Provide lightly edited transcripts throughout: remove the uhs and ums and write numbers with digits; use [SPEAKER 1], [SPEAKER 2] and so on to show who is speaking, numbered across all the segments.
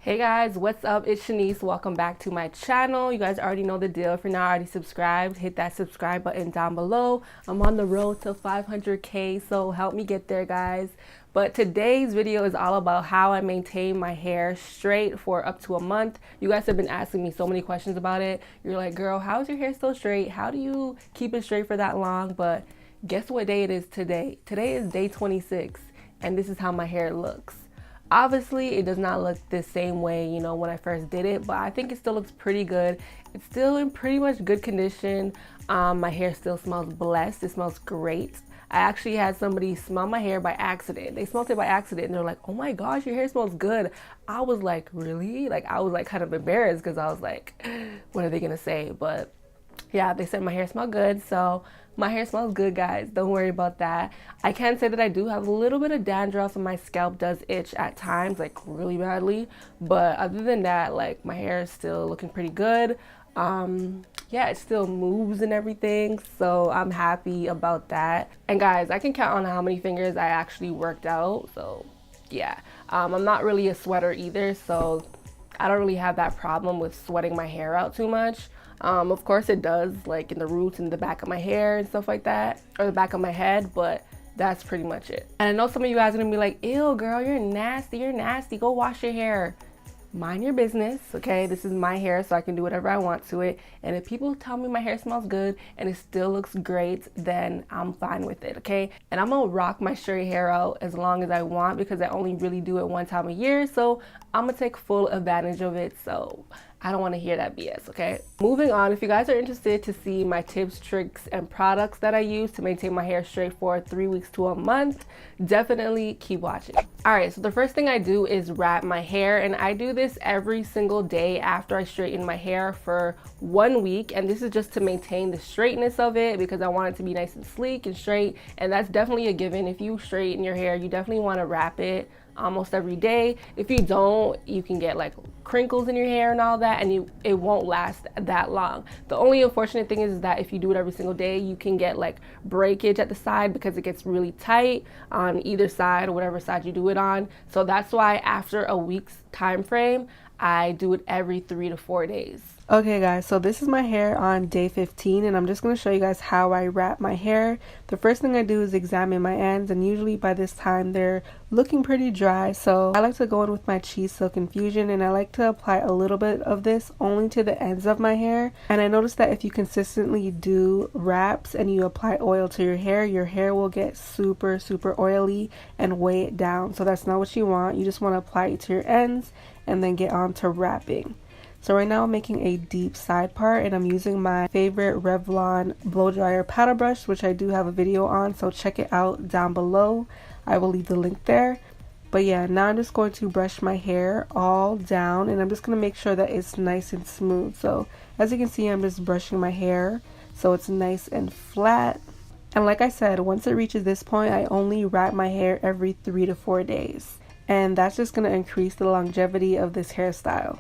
[SPEAKER 1] Hey guys, what's up? It's Shanice. Welcome back to my channel. You guys already know the deal. If you're not already subscribed, hit that subscribe button down below. I'm on the road to 500K, so help me get there, guys. But today's video is all about how I maintain my hair straight for up to a month. You guys have been asking me so many questions about it. You're like, girl, how is your hair so straight? How do you keep it straight for that long? But guess what day it is today? Today is day 26, and this is how my hair looks. Obviously, it does not look the same way, when I first did it, but I think it still looks pretty good. It's still in pretty much good condition. My hair still smells blessed. It smells great. I actually had somebody smell my hair by accident. They smelled it by accident and they're like, oh my gosh, your hair smells good. I was like, really? I was kind of embarrassed because I was like, what are they gonna say? But yeah, they said my hair smelled good, so my hair smells good, guys. Don't worry about that. I can say that I do have a little bit of dandruff and my scalp does itch at times, really badly. But other than that, my hair is still looking pretty good. Yeah, it still moves and everything, so I'm happy about that. And guys, I can count on how many fingers I actually worked out, so yeah. I'm not really a sweater either, so I don't really have that problem with sweating my hair out too much. Of course it does, in the roots and the back of my hair and stuff like that, or the back of my head, but that's pretty much it. And I know some of you guys are gonna be like, ew girl, you're nasty, go wash your hair. Mind your business, okay? This is my hair, so I can do whatever I want to it. And if people tell me my hair smells good and it still looks great, then I'm fine with it, okay? And I'm gonna rock my straight hair out as long as I want because I only really do it one time a year, so I'm gonna take full advantage of it. So I don't want to hear that BS, okay? Moving on, if you guys are interested to see my tips, tricks, and products that I use to maintain my hair straight for 3 weeks to a month, definitely keep watching. All right, so the first thing I do is wrap my hair, and I do this every single day after I straighten my hair for 1 week, and this is just to maintain the straightness of it because I want it to be nice and sleek and straight, and that's definitely a given. If you straighten your hair, you definitely want to wrap it almost every day. If you don't, you can get crinkles in your hair and all that, and it won't last that long. The only unfortunate thing is that if you do it every single day, you can get breakage at the side because it gets really tight on either side or whatever side you do it on. So that's why after a week's time frame, I do it every 3 to 4 days. Okay guys, so this is my hair on day 15 and I'm just going to show you guys how I wrap my hair. The first thing I do is examine my ends, and usually by this time they're looking pretty dry, so I like to go in with my Cheese Silk Infusion, and I like to apply a little bit of this only to the ends of my hair. And I noticed that if you consistently do wraps and you apply oil to your hair will get super oily and weigh it down. So that's not what you want. You just want to apply it to your ends and then get on to wrapping. So right now I'm making a deep side part, and I'm using my favorite Revlon blow dryer powder brush, which I do have a video on, so check it out down below. I will leave the link there. But yeah, now I'm just going to brush my hair all down, and I'm just going to make sure that it's nice and smooth. So as you can see, I'm just brushing my hair so it's nice and flat. And like I said, once it reaches this point, I only wrap my hair every 3 to 4 days. And that's just going to increase the longevity of this hairstyle.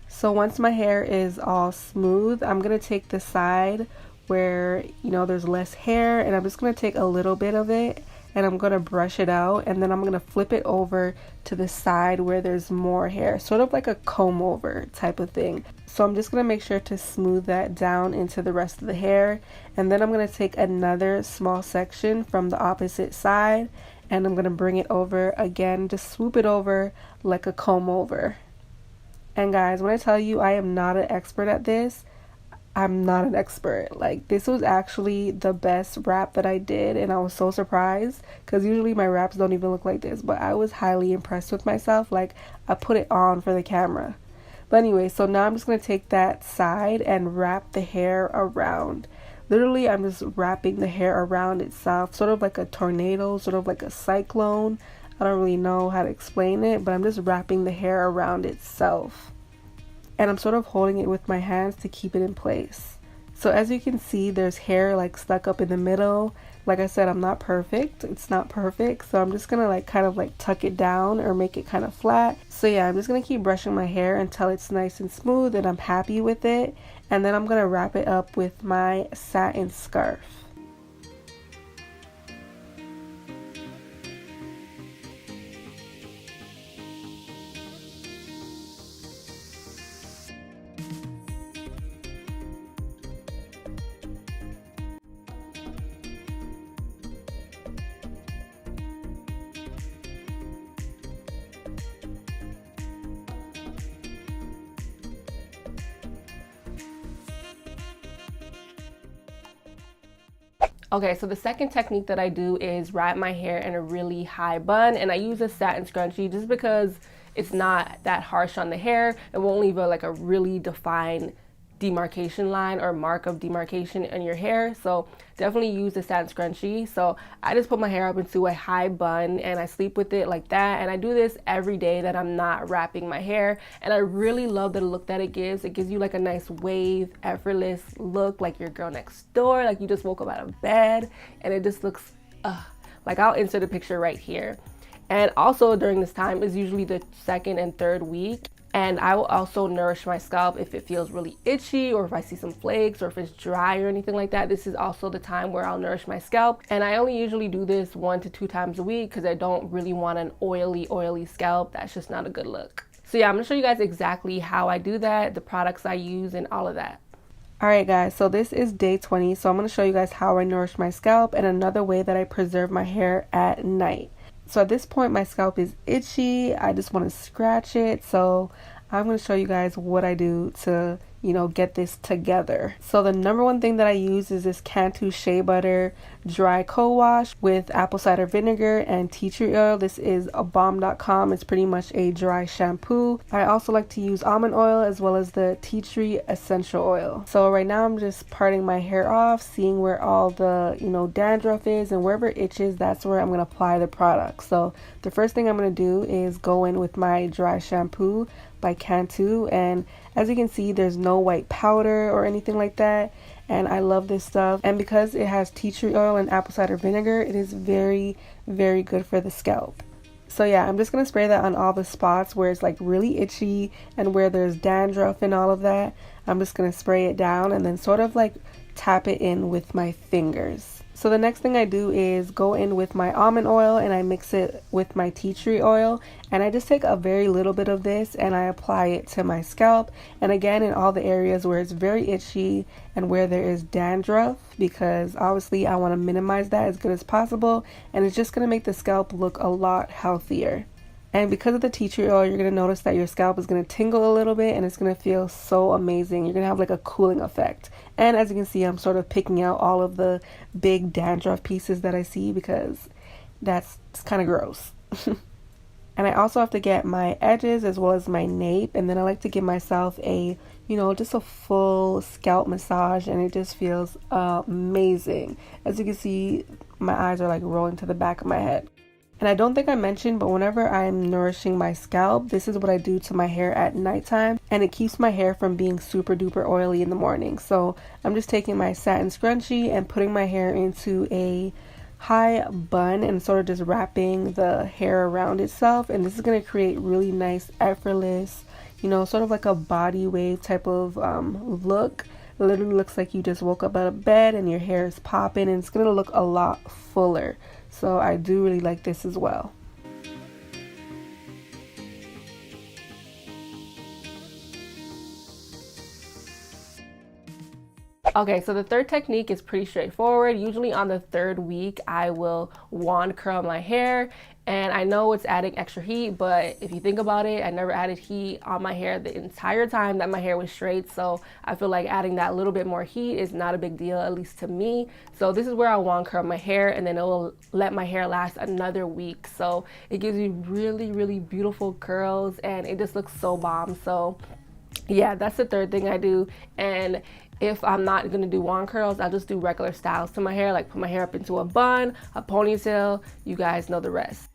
[SPEAKER 1] So once my hair is all smooth, I'm going to take the side where, there's less hair, and I'm just going to take a little bit of it and I'm going to brush it out, and then I'm going to flip it over to the side where there's more hair, sort of like a comb over type of thing. So I'm just going to make sure to smooth that down into the rest of the hair, and then I'm going to take another small section from the opposite side and I'm going to bring it over again, just swoop it over like a comb over. And guys, when I tell you I am not an expert at this, I'm not an expert. This was actually the best wrap that I did, and I was so surprised because usually my wraps don't even look like this, but I was highly impressed with myself. I put it on for the camera. But anyway, so now I'm just going to take that side and wrap the hair around. Literally, I'm just wrapping the hair around itself, sort of like a tornado, sort of like a cyclone. I don't really know how to explain it, but I'm just wrapping the hair around itself. And I'm sort of holding it with my hands to keep it in place. So as you can see, there's hair stuck up in the middle. Like I said, I'm not perfect. It's not perfect. So I'm just gonna kind of tuck it down or make it kind of flat. So yeah, I'm just gonna keep brushing my hair until it's nice and smooth and I'm happy with it. And then I'm gonna wrap it up with my satin scarf. Okay, so the second technique that I do is wrap my hair in a really high bun, and I use a satin scrunchie just because it's not that harsh on the hair. It won't leave a really defined demarcation line or mark of demarcation in your hair. So definitely use the satin scrunchie. So I just put my hair up into a high bun and I sleep with it like that, and I do this every day that I'm not wrapping my hair, and I really love the look that it gives. It gives you like a nice wave, effortless look, like your girl next door, like you just woke up out of bed, and it just looks like I'll insert a picture right here. And also during this time is usually the second and third week. And I will also nourish my scalp if it feels really itchy, or if I see some flakes, or if it's dry or anything like that. This is also the time where I'll nourish my scalp. And I only usually do this 1 to 2 times a week because I don't really want an oily scalp. That's just not a good look. So yeah, I'm gonna show you guys exactly how I do that, the products I use, and all of that. Alright guys, so this is day 20. So I'm going to show you guys how I nourish my scalp and another way that I preserve my hair at night. So at this point my scalp is itchy, I just want to scratch it, so I'm going to show you guys what I do to, get this together. So the number one thing that I use is this Cantu Shea Butter Dry Co-Wash with apple cider vinegar and tea tree oil. This is a bomb.com. It's pretty much a dry shampoo. I also like to use almond oil as well as the tea tree essential oil. So right now I'm just parting my hair off, seeing where all the, dandruff is, and wherever it itches, that's where I'm going to apply the product. So the first thing I'm going to do is go in with my dry shampoo by Cantu, and as you can see, there's no white powder or anything like that, and I love this stuff. And because it has tea tree oil and apple cider vinegar, it is very, very good for the scalp. So yeah, I'm just gonna spray that on all the spots where it's like really itchy and where there's dandruff and all of that. I'm just gonna spray it down and then sort of like tap it in with my fingers. So the next thing I do is go in with my almond oil and I mix it with my tea tree oil, and I just take a very little bit of this and I apply it to my scalp, and again in all the areas where it's very itchy and where there is dandruff, because obviously I want to minimize that as good as possible, and it's just going to make the scalp look a lot healthier. And because of the tea tree oil, you're going to notice that your scalp is going to tingle a little bit and it's going to feel so amazing. You're going to have like a cooling effect. And as you can see, I'm sort of picking out all of the big dandruff pieces that I see because that's kind of gross. And I also have to get my edges as well as my nape. And then I like to give myself a, just a full scalp massage, and it just feels amazing. As you can see, my eyes are like rolling to the back of my head. And I don't think I mentioned, but whenever I'm nourishing my scalp, this is what I do to my hair at nighttime, and it keeps my hair from being super duper oily in the morning. So I'm just taking my satin scrunchie and putting my hair into a high bun and sort of just wrapping the hair around itself, and this is going to create really nice, effortless, sort of like a body wave type of look. It literally looks like you just woke up out of bed and your hair is popping, and it's going to look a lot fuller. So I do really like this as well. Okay, so the third technique is pretty straightforward. Usually on the third week, I will wand curl my hair. And I know it's adding extra heat, but if you think about it, I never added heat on my hair the entire time that my hair was straight. So I feel like adding that little bit more heat is not a big deal, at least to me. So this is where I wand curl my hair, and then it will let my hair last another week. So it gives you really, really beautiful curls, and it just looks so bomb. So yeah, that's the third thing I do. And if I'm not gonna do wand curls, I'll just do regular styles to my hair, like put my hair up into a bun, a ponytail. You guys know the rest.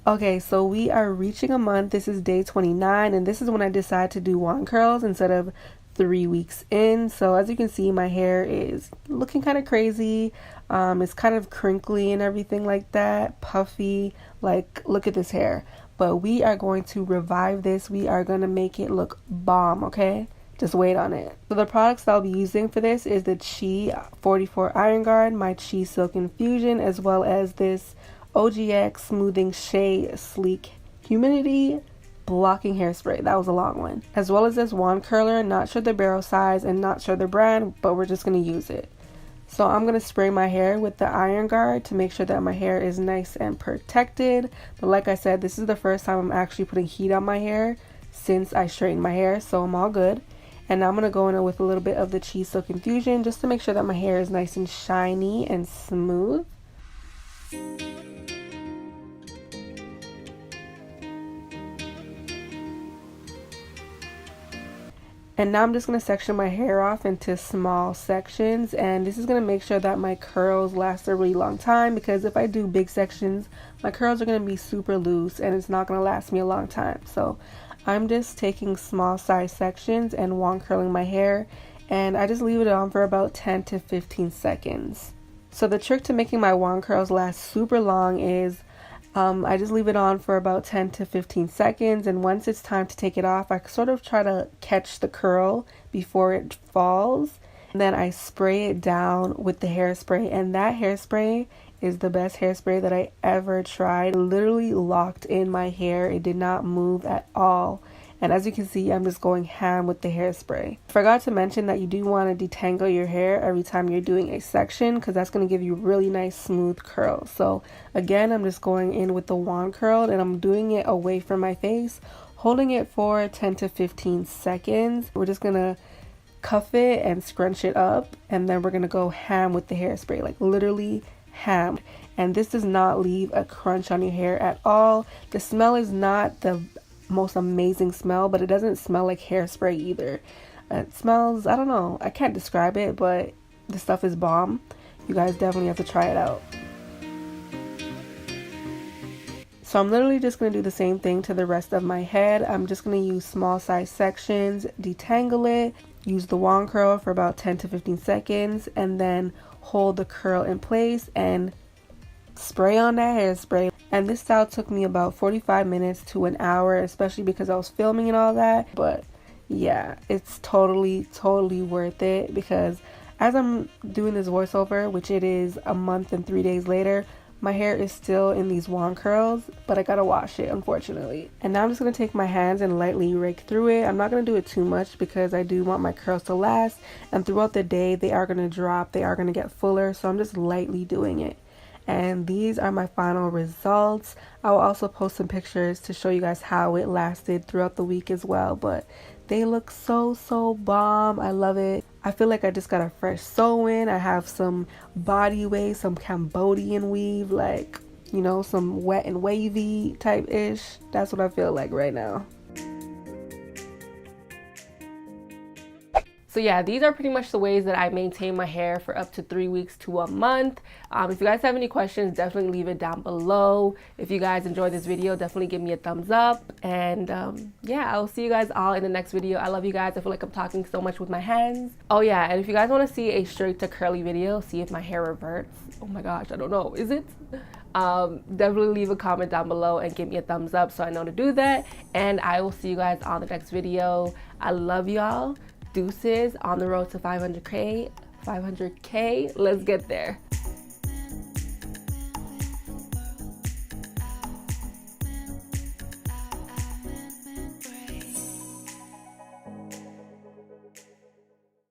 [SPEAKER 1] Okay, so we are reaching a month. This is day 29, and this is when I decide to do wand curls instead of 3 weeks in. So as you can see, my hair is looking kind of crazy. It's kind of crinkly and everything like that, puffy. Like, look at this hair. But we are going to revive this. We are going to make it look bomb, okay? Just wait on it. So the products that I'll be using for this is the Chi 44 Iron Guard, my Chi Silk Infusion, as well as this OGX Smoothing Shea Sleek Humidity Blocking Hairspray. That was a long one. As well as this wand curler, not sure the barrel size and not sure the brand, but we're just going to use it. So I'm going to spray my hair with the Iron Guard to make sure that my hair is nice and protected. But like I said, this is the first time I'm actually putting heat on my hair since I straightened my hair, so I'm all good. And now I'm going to go in with a little bit of the Cheese Silk Infusion just to make sure that my hair is nice and shiny and smooth. And now I'm just going to section my hair off into small sections, and this is going to make sure that my curls last a really long time, because if I do big sections, my curls are going to be super loose and it's not going to last me a long time. So I'm just taking small size sections and wand curling my hair, and I just leave it on for about 10 to 15 seconds. So the trick to making my wand curls last super long is I just leave it on for about 10 to 15 seconds, and once it's time to take it off, I sort of try to catch the curl before it falls, and then I spray it down with the hairspray, and that hairspray is the best hairspray that I ever tried. It literally locked in my hair. It did not move at all. And as you can see, I'm just going ham with the hairspray. Forgot to mention that you do want to detangle your hair every time you're doing a section, because that's going to give you really nice smooth curls. So again, I'm just going in with the wand curl, and I'm doing it away from my face, holding it for 10 to 15 seconds. We're just going to cuff it and scrunch it up, and then we're going to go ham with the hairspray, like literally ham. And this does not leave a crunch on your hair at all. The smell is not the most amazing smell, but it doesn't smell like hairspray either. It smells, I don't know, I can't describe it, but the stuff is bomb. You guys definitely have to try it out. So I'm literally just going to do the same thing to the rest of my head. I'm just going to use small size sections, detangle it, use the wand curl for about 10 to 15 seconds, and then hold the curl in place and spray on that hairspray. And this style took me about 45 minutes to an hour, especially because I was filming and all that. But yeah, it's totally worth it, because as I'm doing this voiceover, which it is a month and 3 days later, my hair is still in these wand curls, but I gotta wash it, unfortunately. And now I'm just gonna take my hands and lightly rake through it. I'm not gonna do it too much because I do want my curls to last, and throughout the day they are gonna drop, they are gonna get fuller, so I'm just lightly doing it. And these are my final results. I will also post some pictures to show you guys how it lasted throughout the week as well, but they look so bomb. I love it. I feel like I just got a fresh sew-in. I have some body wave, some Cambodian weave, like, you know, some wet and wavy type ish. That's what I feel like right now. So yeah, these are pretty much the ways that I maintain my hair for up to 3 weeks to a month. If you guys have any questions, definitely leave it down below. If you guys enjoyed this video, definitely give me a thumbs up. And yeah, I'll see you guys all in the next video. I love you guys. I feel like I'm talking so much with my hands. Oh yeah, and if you guys want to see a straight to curly video, see if my hair reverts. Oh my gosh, I don't know. Is it? Definitely leave a comment down below and give me a thumbs up so I know to do that. And I will see you guys on the next video. I love y'all. Deuces, on the road to 500K. Let's get there.